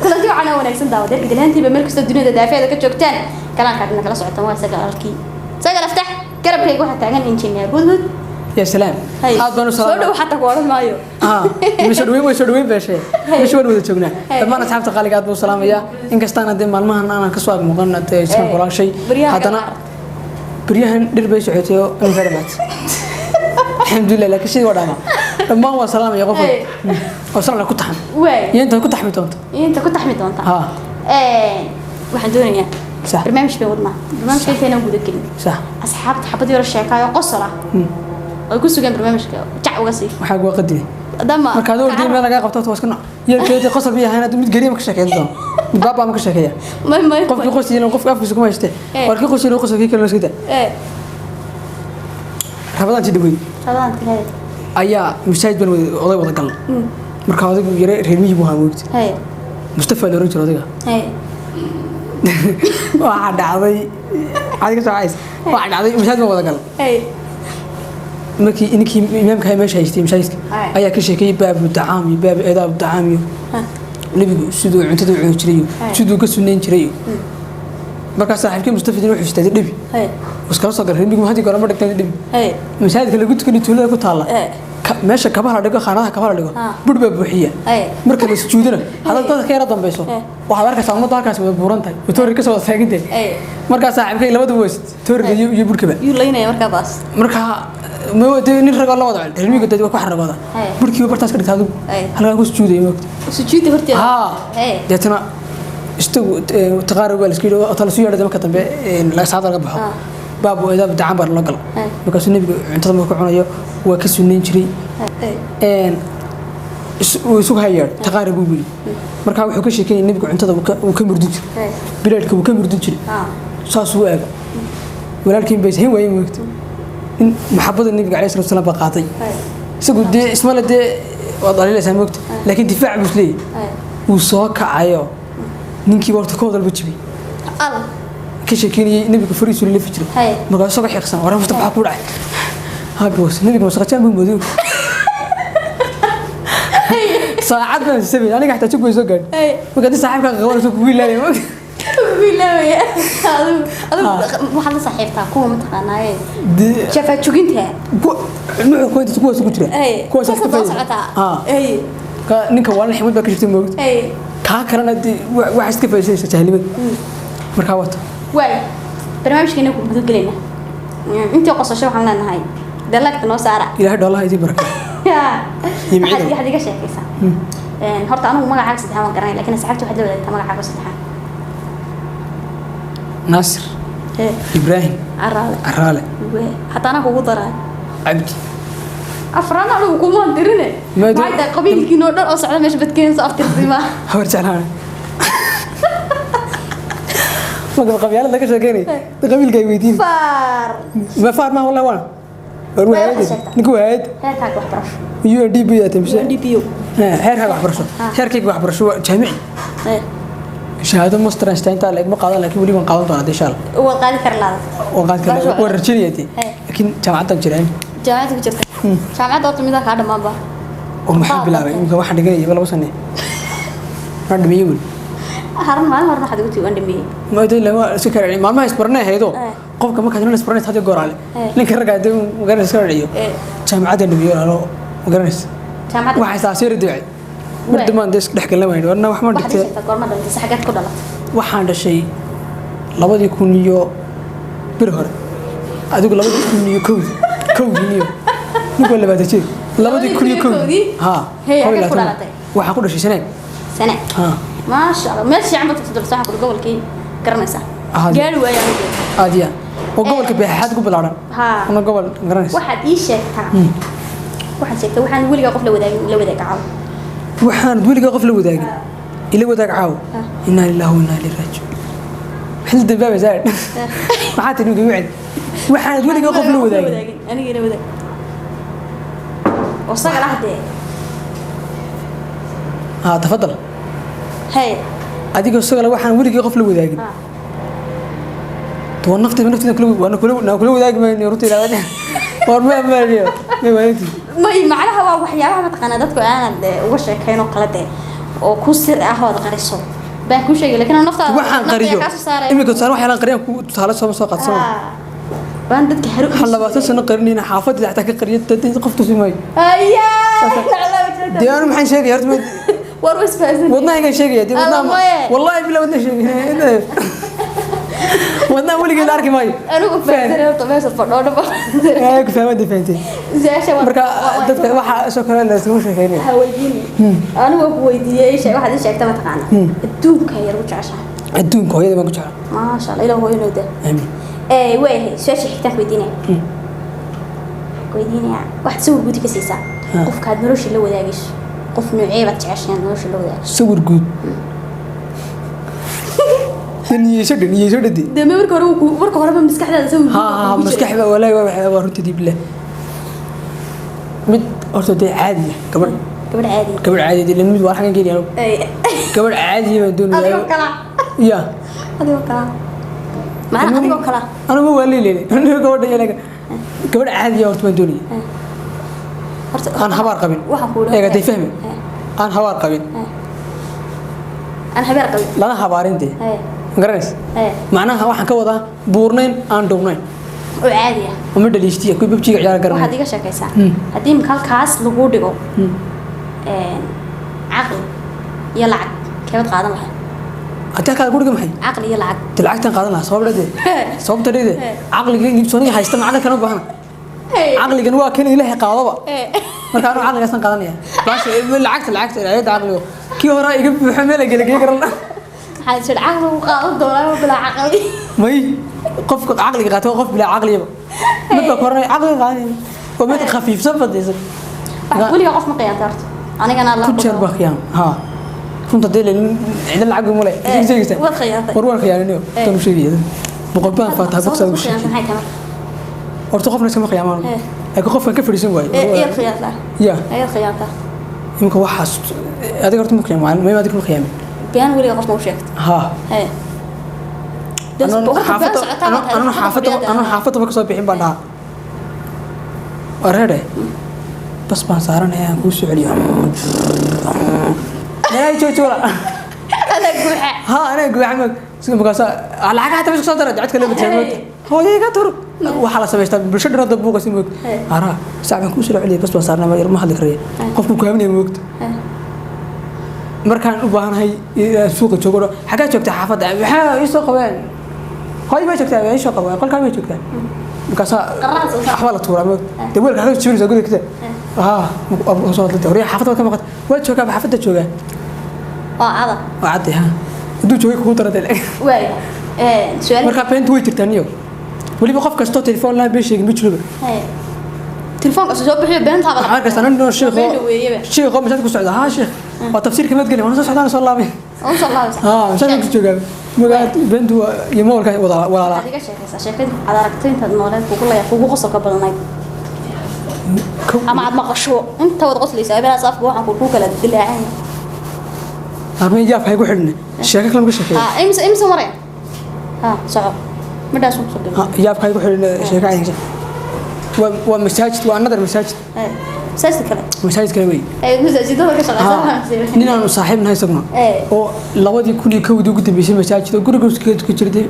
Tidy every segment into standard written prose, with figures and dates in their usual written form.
كلنتي وعنا ونكسن داود إذا لهنتي بمركز الدنيا دافع ذاك شوكتان كلام كاتنا كلا سعة تمام سجل افتح كرب كي واحد تعجن إنجنير هود يا سلام هذا بنو سلام صدق وحتى قوارض مايو مش دوين بشيء مش وين شغلنا طبعا أصحاب تقاليد أبو سلام يا إن كستان هذا مالما أنا كسواق مقارنة تسمع كل شيء هذا أنا بريهن دربيش عتيو انفرمت الحمد لله لك شيء ورانا ما هو سلام يا غفور وصلنا كنت حم أنت كنت حميت أنت كنت حميت أنت واحد دنيا صح برنامج بيوضنا برنامج كيفنا وجود الكلمة صح أصحاب تحبطي ورا الشركة قصرة ويكون سجن برنامج جع وقصي وحاج وقدني دم مركادور دي ما لقى قبطة واسكنا يركض قصر بيها هنا تمد قريب مكشك يدهم بابا مكشك هي ما قف يقص يلون قف قف سكما يشته ورك يقص يلون قص في كلمة كده رمضان تدوي رمضان كده أيا مشاهد بين الله وضع قلب مركادور يرى رمي بوها موت مصطفى لورين ترى واحد عادي عادي كده عايز واحد عادي مشاهد بوها وضع قلب مركي إنك إمام كهاي مش هيشتي مش هيشتي أيها كل شيء كي باب الدعامي باب إداب الدعامي نبي سدوا عن تدوا عن شريو سدوا قصوا شريو مركز صاحب كي مستفيد يروح يشتري نبي بس كلا صقر نبي ما هدي قرار مرة تاني نبي مش هذا كله قلت كني تولى قلت الله ماشى كبار دقة خانها كبار دقة برد ببوحية مركز السجودنا هذا طاق خير ضم بيسو وحضرك سامو طاق كاس بورنتاي وتوري كاس ولا ثاقنتي مركز صاحب كي لبده وست توري يبرد كبا يولينا يا مركز باص مركز ما هو ده نرجع الله وضع الرمي قد يوقع حرب هذا بركي وبرتاس كده هذا هلا أقول سجودي وقت سجودي برتي جاتنا استو تقارب بالسكيلو أطلع سيارة ده ما كتب لا سعادة ربحه بابو إذا بدأ عبر لقل بكسر النبي انتظر ما كنا يا وكسر نينشري إن وسوق هير تقارب وبيل مركب وحكي شيء كان النبي انتظر وكم ردود بلادك وكم ردود شري صاص وقع ولكن بس هو يموت محبة النبي عليه الصلاة والسلام بقاطي سقول دي اسمه لدي وضع لي ساموكت لكن دفاع مسلي وصاك عيا نينكي وقت كود البتشبي الله كشكيني نبي كفريس اللي فجر ما قال صباح يخسن ورا مفتح كورع ها بوس نبي مسقطان بموديو ساعات من السبيل انا قاعد اشوف يسوق وقد صاحبك غور سوق ويلا بالله يا هذا محل صحيفتها كوه متقناي شافت شوقنتها نوع كويس كويس كتير كويس كفاية اي ninka waa la ximid baa ka jirtay moogta ka karana wax iska faa'iideysan jahilmad marka wato way barnaamijkeena ku guda galeyna intii qosasho waxaan leenahay dalagta noo saara ilaahay dhoolaha idin baraka yimid yahay diga sheekaysa horta anigu magacaaga saddexan waan garanay laakiin asxaabtu waxay la wadaagtaa magacaaga saddexan ناصر إبراهيم عرالة حتى أنا هو ضرر عبد أفرنا له كمان درنا ما هذا قبيل كي نودر أصعد مش بتكين صافت الزمان هو رجعنا ما قبيل هذا كذا كيني قبيل جايبين فار ما والله وانا رواد نقول هاد واحد برش يو دي بي تمشي دي بيو هاد واحد برش هاد كيك واحد برش جامعي شهادة مسترنشتين تاع ما قاعد لكن ولي ما قاعد طالع ديشال هو قاعد كرلا وقاعد كرلا ورجليتي لكن جامعتك جيران جامعتك جرت جامعة دوت ميدا كذا ما با ومحب لا يمكن واحد يجي يبلا وصلني رد ميول هرم حد قلت وين ما يدري لما سكر يعني ما يسبرنا هيدو قف كم كانوا يسبرنا هذا جور عليه لكن رجع ده مقرن سكر عليه جامعة النبي له مقرن جامعة واحد ساسير دعي مرد ما ندش نحكي لما يدو أنا وحمد دكتور حاجات كلها waxaan dhashay 2000 bir hore adigu 2000 kowdii nigo labaad jeer 2000 ha waxa ku dhashay sane ha ma sha Allah meel fiican baad ku dartaa xaq gobolkii garanaysa gaari waaya aadiya oo gobolka baaxad ku bilaaran ha ana gobol garanaysa waxaad ii sheegtaa waxaan weliga qof la wadaag waxaan weliga qof la wadaag إلى وداك عاو إنا لله وإنا إليه راجعون حل الدبابة زاد ما حد ينوي يوعد واحد ولي يقف له وداك أنا جينا وداك وصل على حد تفضل هاي أديك وصل على واحد ولي يقف له وداك تونفت نكلو وأنا كلو وداك ما يروتي لا وجه ورما ما اليوم ما معناها وحياها ما تقنادتك أنا وش كانوا قلته oo ku sir ah oo qariso baan ku sheegay laakiin naftaada waxaan qariyo imika saan wax la qariyay ku taala soo qadsan baan dadka haru labaatan sano qarinayna xaafadda xataa ka qariyo dadka qofku simay diyaar maxay sheegay horta war wasfaasan wadna iga sheegay wallahi bila wadna sheegay wadna waliga la arki maayo anigu faanay horta meesha fadhoodo ku fahmay defentay marka dadka waxa soo kale la soo sheegay ha weydiin anigu ku weydiiyay shay waxa ay sheegtay ma taqaana adduunka yar u jecesha adduunka hooyada baan ku jecel ma sha Allah ilaahu hooyada aamin way soo xigtaan weydiinaya wax sawir guud ka siisaa qofka aad nolosha la wadaagayso qof nuuceeba jeceshaan nolosha la wadaago sawir guud niyeyso dhadi dee marka hore maskaxdaada sawir ها maskaxda walaa waa runtii dib leh mid horta dee caadi gabadh caadi ilaa mid waa xagan geeyay gabadh caadi ma doonayo adigo kala ya adigo kala ma adigo kala anigu waa leeyahay anigu gabadh yanaga gabadh caadi horta ma doonayo horta aan habar qabin waxa ku eega day fahmi aan habar qabin lana habaarintay garanaysa macnaha waxaan ka wadaa buurnayn aan dhownayn oo caadi ah uma dhaliishtiya ku babjiga ciyaar garan waxaad iga sheekaysaa hadii halkaas lagu dhigo aqal iyo lacag keebad qaadan lahayd hadda ka guriga maxay aqal iyo lacag lacagtan qaadan lahaa sababta aqliga nibsooniga haysta macna kana baahna aqligan waa kan ilaahay qaadaba marka aanu aqligaasan qaadanaya baas lacagta ayada aqliga kii hore iga buuxo meel galagay garan حاجة العقل وقاعد دولار بلا عقلي ماي قف عقلي قاعد قف بلا عقلي ما بكرني عقلي قاعد وبيت خفيف صفت يا زلمه قولي قف مقيان ترت انا الله كنت شرب خيام ها كنت ديل عند العقل مولاي زيك ورور خيانيو تم شيء مقبان فاتها بوكس وش horta qofna iska qiyaamano ay qofka ka fariisan waay ee qiyaasa ya ay qiyaasa imka waxaas adiga horta ma qiyaamano ma adiga ma qiyaamay بيان ولي غصب وشيكت ها ايه انا حافظه بك سو بخين بان ورهده بس بان سارنaya aan ku soo celiyo ay joojoola انا غوحه ها انا غوحه sidoo markaas lacag hata soo dara dadka la badiyay hooyayga tur waxa la sameeyay bulshada rada buuqa si moog ara saacan ku soo celiyo bas baan saarnaa ma hadli kariyo qofku ku haamnay moogta markaan u baahanahay suuqa joogo xaga joogta xaafadda waxa ay soo qabeen hooy ma joogtaa ay soo qabeen qolka ma joogtaa markaas ahwala tuuramo dawalka xaga joogo soo gudubta soo hadlay hore xaafadda ka maqad waa jooga xaafadda jooga عادي ها دو جوي كو ترى واي سؤال marka bent way jirtaan waliba qof kasto telefoon la beeshay ma jiro telefoon kasto soo bixiyo beenta bada marka sanan no sheekho ma ku socda ha sheekh waa tafsiir kamid galay wana soo socdaan soo laabay shan ku jooga magaad bentu iyo moolka walaala adiga sheekada aad aragtay inta nooleed kugu qosolka badanayd ama aad maqasho inta wad qoslaysa abaa saafku waxaan ku kala dilaacay armay jaaf hay ku xidhna sheeko kale ma sheekay imsa mareen صعب ما داس مصدق ياب كاي وحنا شيكا عين waa masaajid waa another masaajid masaajid kale masaajid kale way masaajidada ka shaqeysan nin aan saaxiibna haysagna oo labadii kun iyo kowdii ugu dambeysay masaajid oo guriga ku jirtay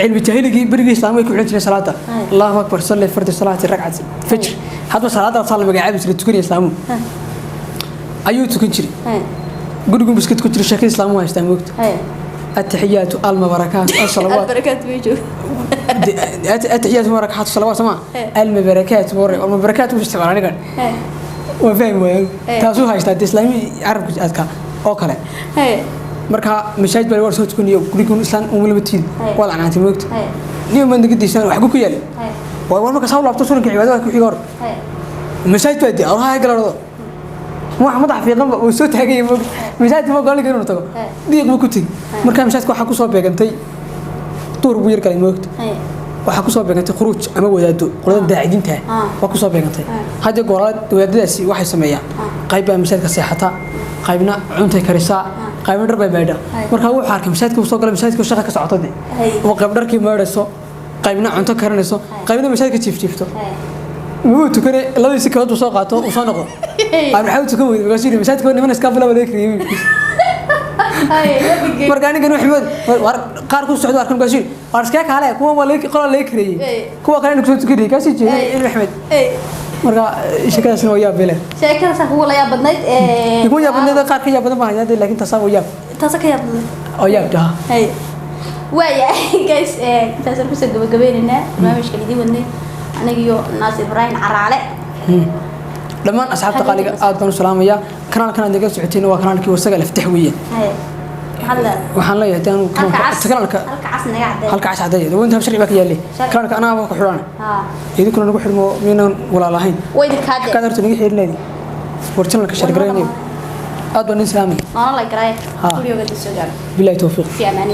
cilmi jahiligi bariga islaamay ku xidhan jiray salaada Allahu akbar salli fardi salaati ragcad fajr hadba salaada sal magacaab isla tukanay islaamu ayuu tukan jiray guriga biskit ku jiray sheekada islaamu haystaa moogta التحيات المباركات الصلوات البركات بيجو التحيات المباركات الصلوات ما المباركات والمباركات مش تبع عنك وفاهم وين تاسو هايستا الاسلامي عرب ادكا او كله marka mashaajid bal war soo tukaniyo guriga islaan ugu labtiin wada anaanti moogta niyo man digdiisan wax ku yaalay waa marka soo laabto sunnah cibaadada ku xigoor mashaajid baa diyaar ha galado محمد عفيقان وسو تاغay mashaajid ma gool gaar tago diiq ma ku tigi marka mashaajidka waxa ku soo beegantay toor buu yar kale moogta waxa ku soo beegantay khuruuj ama wadaado qolada daacidinta waxa ku soo beegantay hadda goolad wadaadadaasi waxay sameeyaan qayb baa mashaajidka seexata qaybna cuntay karisa qaybna dhar bay baydha marka uu xarkay mashaajidka soo galay mashaajidka shaqo ka socotay oo qayb dharkii meedhayso qaybna cunto karinayso qaybna mashaajidka jiifto مو تكري الله يسكت وساقته وصنقه أنا حاولت كوي بس يصير مساعد كوني من أسكاب ولا كريم markaan kan Maxamed war qaar ku socdo arkan gaashin war iska kale kuwa wala qola la kireeyay kuwa kale inuu soo tukiriyay kaasi jeeday Maxamed marka shaqadaasna waa yaab bele sheekadaas kuwa la yaab badnayd kuwa yaab badnayd qaar ka yaab badan ma hayaan laakiin taas waa yaab ka yaab oo yaab taa ويا guys تاسر كسر جبيننا ما مش كذي وني أنا جيو ناس إبراهيم عرالة لما أصحاب تقاليد أدنى سلامية كان عندك سعتين وكان كي وسجل في تحوية هلا وحنا يهتم كان هلك عس عادية وأنت مشري بك يلي كان أنا أبغى حرانة يدي كنا نروح حرمو مين ولا لاهين ويدك هذا كذا تنيجي حير لدي ورتنا لك شرقريني أدنى سلامي أنا لا يقرأ كل يوم قد السجال بالله توفيق في أمان